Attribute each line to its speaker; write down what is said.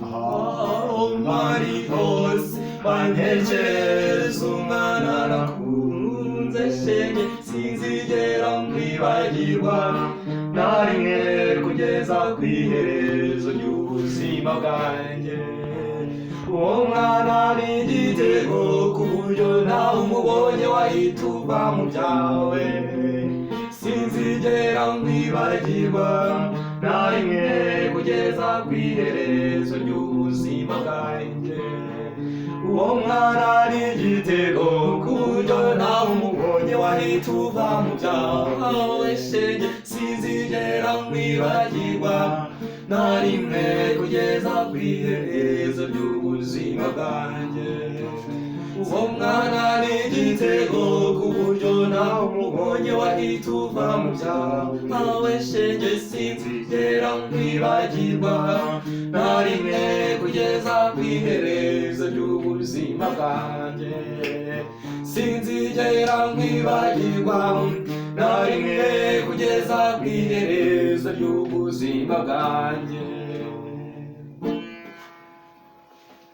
Speaker 1: aho mari hose bantekereza umwana nakunze shenge sinzigera mwibagirwa na rimwe kugeza ku iherezo ry'ubuzima bwanjye. Uwo mwana ni igitego ku buryo nawe umubonye wahita uva mu byawe, sinzigera mwibagirwa na rimwe kugeza ku iherezo ry'ubuzima bwanjye. Uwo mwana ni igitego ku buryo nawe umubonye wahita uva mu byawe shenge, sinzigera mwibagirwa na rimwe kugeza ku iherezo ry'ubuzima bwanjye. Uwo mwana ni igitego ku buryo nawe umubonye wahita uva mu byawe shenge, sinzigera mwibagirwa na rimwe kugeza ku iherezo ry'ubuzima bwanjye. Sinzigera mwibagirwa na rimwe kugeza ku iherezo ry'ubuzima bwanjye.